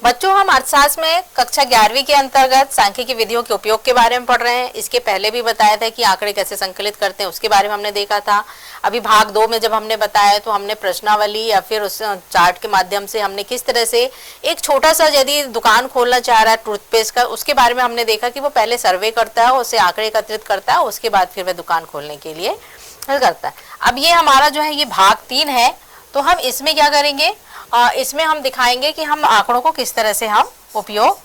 बच्चों, हम अर्थशास्त्र में कक्षा 11वीं के अंतर्गत सांख्यिकी विधियों के उपयोग के बारे में पढ़ रहे हैं। इसके पहले भी बताया था कि आंकड़े कैसे संकलित करते हैं, उसके बारे में हमने देखा था। अभी भाग 2 में जब हमने बताया तो हमने प्रश्नावली या फिर उस चार्ट के माध्यम से हमने किस तरह से एक छोटा सा यदि दुकान खोलना चाह रहा है टूथपेस्ट का, उसके बारे में हमने देखा कि वो पहले सर्वे करता है, उससे आंकड़े एकत्रित करता है, उसके बाद फिर वह दुकान खोलने के लिए करता है। अब ये हमारा जो है ये भाग 3 है, तो हम इसमें क्या करेंगे, इसमें हम दिखाएंगे कि हम आंकड़ों को किस तरह से हम उपयोग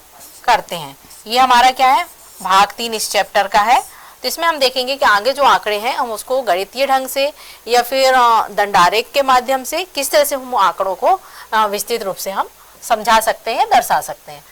करते हैं। ये हमारा क्या है, भाग 3 इस चैप्टर का है। तो इसमें हम देखेंगे कि आगे जो आंकड़े हैं हम उसको गणितीय ढंग से या फिर दंडारेख के माध्यम से किस तरह से हम आंकड़ों को विस्तृत रूप से हम समझा सकते हैं, दर्शा सकते हैं।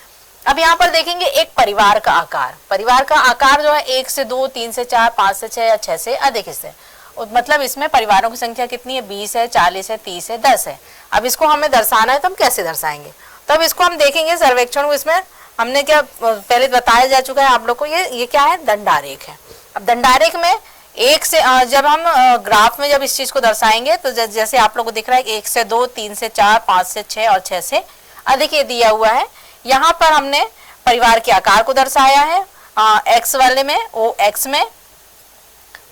अब यहाँ पर देखेंगे एक परिवार का आकार। परिवार का आकार जो है 1 से 2, 3 से 4, 5 से 6 या 6 से अधिक हिस्से, मतलब इसमें परिवारों की संख्या कितनी है, 20 है, 40 है, 30 है, 10 है। अब इसको हमें दर्शाना है तो हम कैसे दर्शाएंगे, तब इसको हम देखेंगे सर्वेक्षण को। इसमें हमने क्या पहले बताया जा चुका है आप लोग को, ये क्या है, दंडारेख है। अब दंडारेख में एक से जब हम ग्राफ में जब इस चीज को दर्शाएंगे तो जैसे आप लोग को दिख रहा है 1 से 2, 3 से 4, 5 से 6 और 6 से अधिक ये दिया हुआ है। यहाँ पर हमने परिवार के आकार को दर्शाया है एक्स वाले में, ओ एक्स में,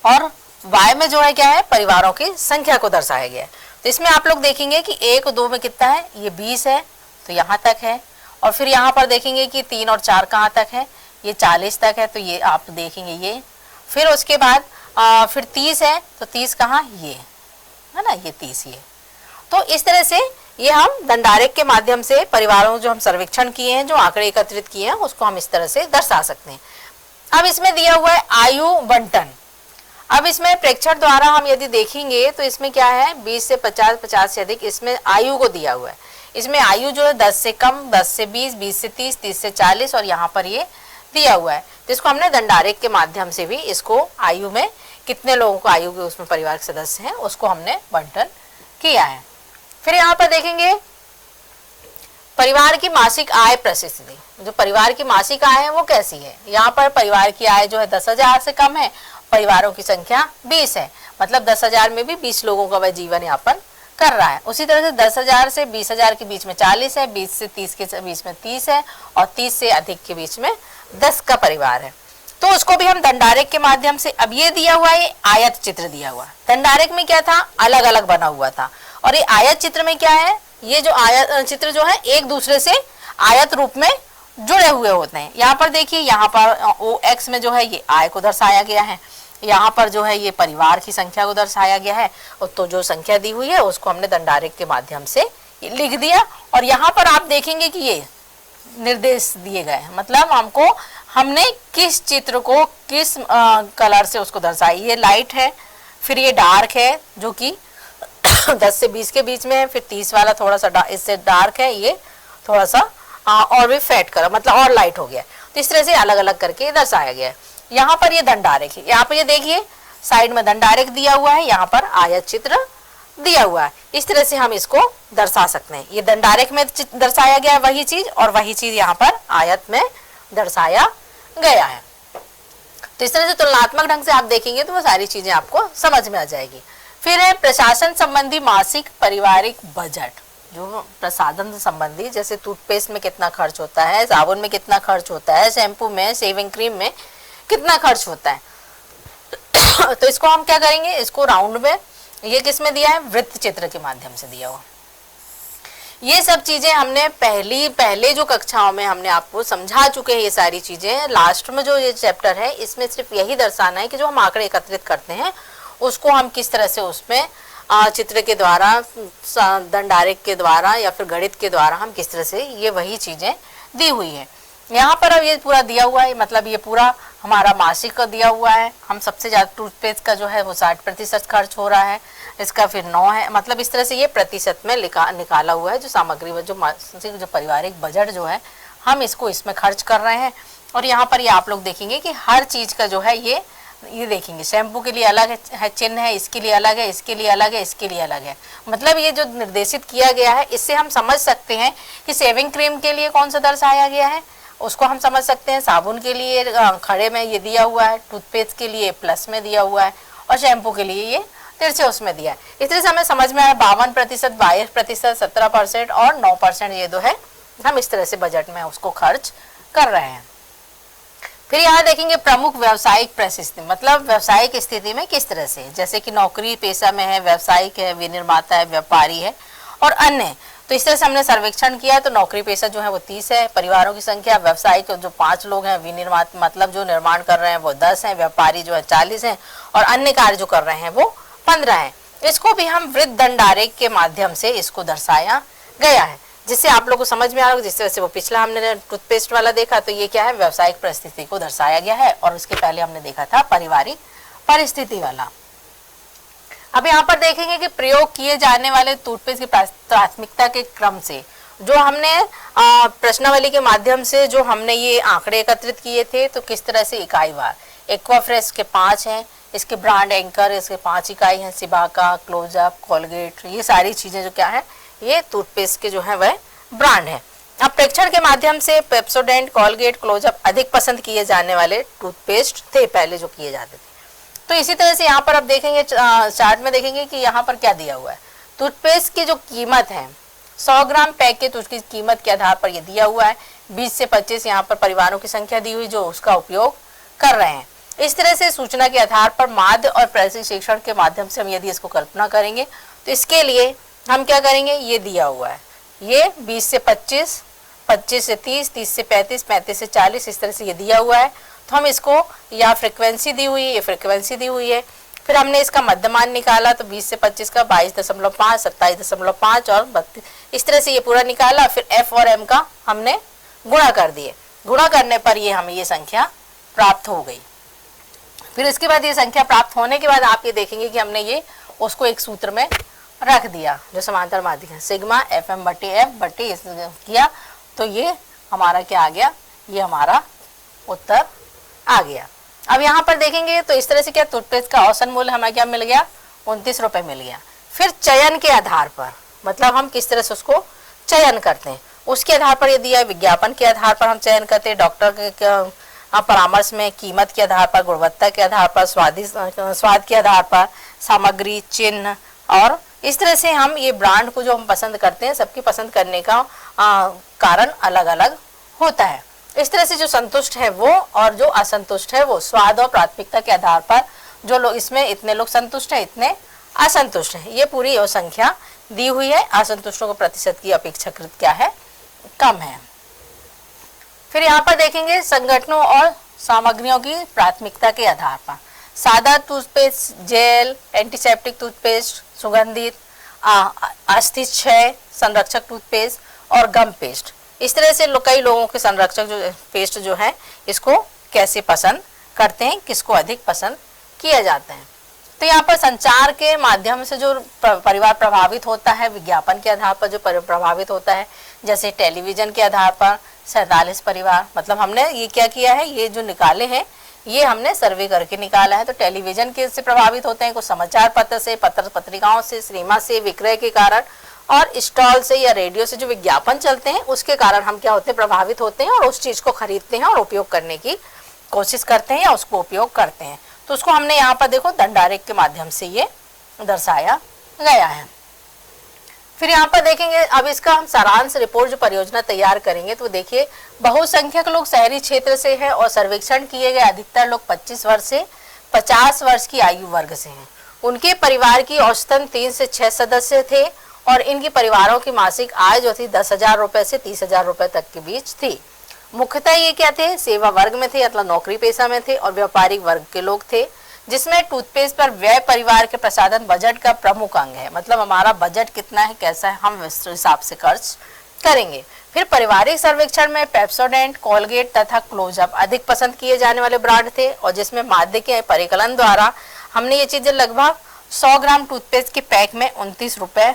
और y में जो है क्या है, परिवारों की संख्या को दर्शाया गया है। तो इसमें आप लोग देखेंगे कि 1 और 2 में कितना है, ये 20 है, तो यहाँ तक है। और फिर यहाँ पर देखेंगे कि 3 और 4 कहाँ तक है, ये 40 तक है, तो ये आप देखेंगे ये। फिर उसके बाद फिर 30 है, तो 30 कहाँ, ये है ना, ये 30 ये। तो इस तरह से ये हम दंडारेख के माध्यम से परिवारों जो हम सर्वेक्षण किए हैं, जो आंकड़े एकत्रित किए हैं, उसको हम इस तरह से दर्शा सकते हैं। अब इसमें दिया हुआ है आयु बंटन। अब इसमें प्रेक्षण द्वारा हम यदि देखेंगे तो इसमें क्या है, 20 से 50, 50 से अधिक, इसमें आयु को दिया हुआ है। इसमें आयु जो है 10 से कम, 10 से 20, 20 से 30, 30 से 40, और यहाँ पर ये दिया हुआ है। तो इसको हमने दंडारेख के माध्यम से भी इसको आयु में कितने लोगों को आयु के उसमें परिवार के सदस्य हैं उसको हमने बंटन किया है। फिर यहाँ पर देखेंगे परिवार की मासिक आय परिस्थिति। जो परिवार की मासिक आय है वो कैसी है, यहाँ पर परिवार की आय जो है 10,000 से कम है, परिवारों की संख्या 20 है, मतलब 10,000 में भी 20 लोगों का वह जीवन यापन कर रहा है। उसी तरह से 10,000 से 20,000 के बीच में 40 है, 20 से 30 के बीच में 30 है, और 30 से अधिक के बीच में 10 का परिवार है। तो उसको भी हम दंडारेख के माध्यम से, अब ये दिया हुआ है, आयत चित्र दिया हुआ। दंडारेख में क्या था, अलग अलग बना हुआ था, और ये आयत चित्र में क्या है, ये जो आयत चित्र जो है एक दूसरे से आयत रूप में जुड़े हुए होते हैं। यहाँ पर देखिए, यहाँ पर ओ एक्स में जो है ये आय को दर्शाया गया है, यहाँ पर जो है ये परिवार की संख्या को दर्शाया गया है, और तो जो संख्या दी हुई है उसको हमने दंडारेख के माध्यम से लिख दिया। और यहाँ पर आप देखेंगे कि ये निर्देश दिए गए हैं, मतलब हमने किस चित्र को किस कलर से उसको दर्शाया। ये लाइट है, फिर ये डार्क है जो कि 10 से 20 के बीच में है, फिर 30 वाला थोड़ा सा इससे डार्क है, ये थोड़ा सा और भी फेड कलर, मतलब और लाइट हो गया। तो इस तरह से अलग अलग करके दर्शाया गया है। यहाँ पर ये दंडारेख है, यहाँ पर ये देखिए साइड में दंडारेख दिया हुआ है, यहाँ पर आयत चित्र दिया हुआ है। इस तरह से हम इसको दर्शा सकते हैं। ये दंडारेख में दर्शाया गया है वही चीज, और वही चीज यहाँ पर आयत में दर्शाया गया है। तो इस तरह से तुलनात्मक ढंग से आप देखेंगे तो वो सारी चीजें आपको समझ में आ जाएगी। फिर है प्रशासन संबंधी मासिक पारिवारिक बजट। जो प्रसाधन संबंधी, जैसे टूथपेस्ट में कितना खर्च होता है, साबुन में कितना खर्च होता है, शैम्पू में, शेविंग क्रीम में कितना खर्च होता है। तो इसको हम क्या करेंगे, इसको राउंड में, ये किस में दिया है, वृत्त चित्र के माध्यम से दिया हुआ। ये सब चीजें हमने पहले जो कक्षाओं में हमने आपको समझा चुके हैं। ये सारी चीजें लास्ट में जो ये चैप्टर है इसमें सिर्फ यही दर्शाना है कि जो हम आंकड़े एकत्रित करते हैं उसको हम किस तरह से उसमें चित्र के द्वारा, दंडारेख के द्वारा या फिर गणित के द्वारा हम किस तरह से, ये वही चीजें दी हुई है यहाँ पर। अब ये पूरा दिया हुआ है, मतलब ये पूरा हमारा मासिक का दिया हुआ है। हम सबसे ज्यादा टूथपेस्ट का जो है वो 60% खर्च हो रहा है, इसका फिर 9 है, मतलब इस तरह से ये प्रतिशत में निकाला हुआ है। जो सामग्री जो मासिक जो पारिवारिक बजट जो है हम इसको इसमें खर्च कर रहे हैं। और यहाँ पर ये आप लोग देखेंगे कि हर चीज का जो है ये देखेंगे, शैम्पू के लिए अलग है चिन्ह है, इसके लिए अलग है, इसके लिए अलग है, इसके लिए अलग है। मतलब ये जो निर्देशित किया गया है इससे हम समझ सकते हैं कि शेविंग क्रीम के लिए कौन सा दर्शाया गया है, उसको हम समझ सकते हैं। साबुन के लिए खड़े में ये दिया हुआ है, टूथपेस्ट के लिए प्लस में दिया हुआ है, और शैम्पू के लिए ये तिरछे उसमें दिया है। इस तरह से हमें समझ में आया 52%, 22%, 17% और 9% ये जो है हम इस तरह से बजट में उसको खर्च कर रहे हैं। फिर यहाँ देखेंगे प्रमुख व्यावसायिक परिस्थिति, मतलब व्यावसायिक स्थिति में किस तरह से, जैसे कि नौकरी पेशा में है, व्यावसायिक है, विनिर्माता है, व्यापारी है और अन्य। तो इस तरह से हमने सर्वेक्षण किया। तो नौकरी पेशा जो है वो 30 है, परिवारों की संख्या व्यावसायिक जो 5 लोग हैं, विनिर्माता मतलब जो निर्माण कर रहे हैं वो 10 हैं, व्यापारी जो है 40 हैं और अन्य कार्य जो कर रहे हैं वो 15 हैं। इसको भी हम वृत्त दंड आरेख के माध्यम से इसको दर्शाया गया है, जिससे आप लोग को समझ में आ रहा है। जिस तरह से वो पिछला हमने टूथपेस्ट वाला देखा, तो ये क्या है, व्यावसायिक परिस्थिति को दर्शाया गया है, और उसके पहले हमने देखा था पारिवारिक परिस्थिति वाला। अब यहाँ पर देखेंगे कि प्रयोग किए जाने वाले टूथपेस्ट की प्राथमिकता के क्रम से जो हमने प्रश्नावली के माध्यम से जो हमने ये आंकड़े एकत्रित किए थे, तो किस तरह से इकाईवार एक्वाफ्रेश के 5 हैं, इसके ब्रांड एंकर इसके 5 इकाई हैं, सिबाका, क्लोजअप, कोलगेट, ये सारी चीजें जो क्या है, ये टूथपेस्ट के जो है वह ब्रांड है। अब प्रेक्षण के माध्यम से पेप्सोडेंट, कोलगेट, क्लोजअप अधिक पसंद किए जाने वाले टूथपेस्ट थे पहले जो किए जाते थे। तो इसी तरह से यहाँ पर अब देखेंगे चार्ट में देखेंगे कि यहाँ पर क्या दिया हुआ है। टूथपेस्ट की जो कीमत है 100 ग्राम पैक के, तो उसकी कीमत के आधार पर ये दिया हुआ है 20 से 25 यहाँ पर परिवारों की संख्या दी हुई जो उसका उपयोग कर रहे हैं। इस तरह से सूचना के आधार पर माध्य और प्रशिक्षण के माध्यम से हम यदि इसको कल्पना करेंगे, तो इसके लिए हम क्या करेंगे, ये दिया हुआ है, ये 20 से 25, 25 से 30, 30 से 35, 35 से 40, इस तरह से ये दिया हुआ है। तो हम इसको, या फ्रीक्वेंसी दी हुई है, ये फ्रीक्वेंसी दी हुई है। फिर हमने इसका मध्यमान निकाला, तो 20 से 25 का 22.5, 27.5 और 32, इस तरह से ये पूरा निकाला। फिर एफ और एम का हमने गुणा कर दिए, गुणा करने पर ये हमें ये संख्या प्राप्त हो गई। फिर इसके बाद ये संख्या प्राप्त होने के बाद आप ये देखेंगे कि हमने ये उसको एक सूत्र में रख दिया जो समांतर माध्यम है, सिग्मा एफ एम बटे एफ बटे किया, तो ये हमारा क्या आ गया, ये हमारा उत्तर आ गया। अब यहाँ पर देखेंगे तो इस तरह से क्या टूथपेस्ट का औसत मूल्य हमें क्या मिल गया, 29 रुपए मिल गया। फिर चयन के आधार पर, मतलब हम किस तरह से उसको चयन करते हैं, उसके आधार पर ये दिया, विज्ञापन के आधार पर हम चयन करते हैं, डॉक्टर के परामर्श में, कीमत के आधार पर, गुणवत्ता के आधार पर, स्वाद के आधार पर, सामग्री, चिन्ह, और इस तरह से हम ये ब्रांड को जो हम पसंद करते हैं, सबकी पसंद करने का कारण अलग अलग होता है। इस तरह से जो संतुष्ट है वो और जो असंतुष्ट है वो, स्वाद और प्राथमिकता के आधार पर जो लोग, इसमें इतने लोग संतुष्ट हैं, इतने असंतुष्ट हैं, ये पूरी वो संख्या दी हुई है। असंतुष्टों को प्रतिशत की अपेक्षाकृत क्या है, कम है। फिर यहाँ पर देखेंगे संगठनों और सामग्रियों की प्राथमिकता के आधार पर, सादा टूथपेस्ट, जेल, एंटीसेप्टिक टूथपेस्ट, सुगंधित, अस्थि क्षय संरक्षक टूथपेस्ट और गम पेस्ट, इस तरह से कई लोगों के संरक्षक जो पेस्ट जो है इसको कैसे पसंद करते हैं, किसको अधिक पसंद किया जाता है। तो यहाँ पर संचार के माध्यम से जो परिवार प्रभावित होता है, विज्ञापन के आधार पर जो प्रभावित होता है, जैसे टेलीविजन के आधार पर 47 परिवार, मतलब हमने ये क्या किया है, ये जो निकाले हैं ये हमने सर्वे करके निकाला है। तो टेलीविजन के से प्रभावित होते हैं, कुछ समाचार पत्र से, पत्र पत्रिकाओं से, सिनेमा से, विक्रय के कारण, और स्टॉल से या रेडियो से जो विज्ञापन चलते हैं उसके कारण हम क्या होते हैं, प्रभावित होते हैं और उस चीज को खरीदते हैं और उपयोग करने की कोशिश करते हैं या उसको उपयोग करते हैं। तो उसको हमने यहाँ पर देखो दंड आरेख के माध्यम से ये दर्शाया गया है। फिर यहाँ पर देखेंगे, अब इसका हम सारांश रिपोर्ट जो परियोजना तैयार करेंगे, तो देखिए बहुसंख्यक लोग शहरी क्षेत्र से हैं और सर्वेक्षण किए गए अधिकतर लोग 25 वर्ष से 50 वर्ष की आयु वर्ग से हैं। उनके परिवार की औसतन 3 से 6 सदस्य थे और इनकी परिवारों की मासिक आय जो थी 10,000 रुपए से 30,000 रुपए तक के बीच थी। मुख्यतः ये क्या थे, सेवा वर्ग में थे, मतलब नौकरी पेशा में थे, और व्यापारिक वर्ग के लोग थे, जिसमें टूथपेस्ट पर व्यय परिवार के प्रसाधन बजट का प्रमुख अंग है। मतलब हमारा बजट कितना है, कैसा है, हम इस हिसाब से खर्च करेंगे। फिर पारिवारिक सर्वेक्षण में पेप्सोडेंट, कोलगेट तथा क्लोजअप अधिक पसंद किए जाने वाले ब्रांड थे, और जिसमें माध्य के परिकलन द्वारा हमने ये चीजें लगभग 100 ग्राम टूथपेस्ट के पैक में 29 रुपए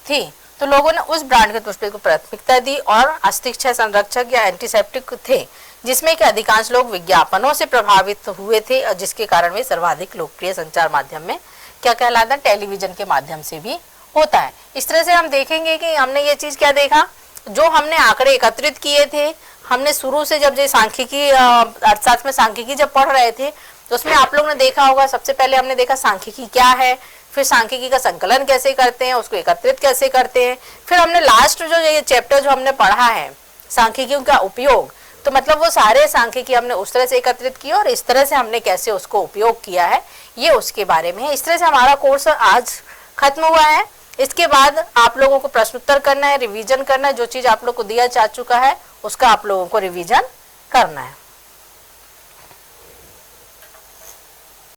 थी। तो लोगों ने उस ब्रांड के टूथपेस्ट को प्राथमिकता दी और अस्थि क्षय संरक्षक या एंटीसेप्टिक थे, जिसमें कि अधिकांश लोग विज्ञापनों से प्रभावित हुए थे, और जिसके कारण वे सर्वाधिक लोकप्रिय संचार माध्यम में क्या कहलाता है, टेलीविजन के माध्यम से भी होता है। इस तरह से हम देखेंगे कि हमने ये चीज क्या देखा, जो हमने आंकड़े एकत्रित किए थे, हमने शुरू से जब ये सांख्यिकी अर्थशास्त्र में सांख्यिकी जब पढ़ रहे थे, तो उसमें आप लोग ने देखा होगा, सबसे पहले हमने देखा सांख्यिकी क्या है, फिर सांख्यिकी का संकलन कैसे करते हैं, उसको एकत्रित कैसे करते हैं, फिर हमने लास्ट जो ये चैप्टर जो हमने पढ़ा है सांख्यिकी का उपयोग, तो मतलब वो सारे सांख्यिकी हमने उस तरह से एकत्रित किया और इस तरह से हमने कैसे उसको उपयोग किया है ये उसके बारे में है। इस तरह से हमारा कोर्स आज खत्म हुआ है। इसके बाद आप लोगों को प्रश्नोत्तर करना है, रिवीजन करना है, जो चीज आप लोग को दिया जा चुका है उसका आप लोगों को रिवीजन करना है।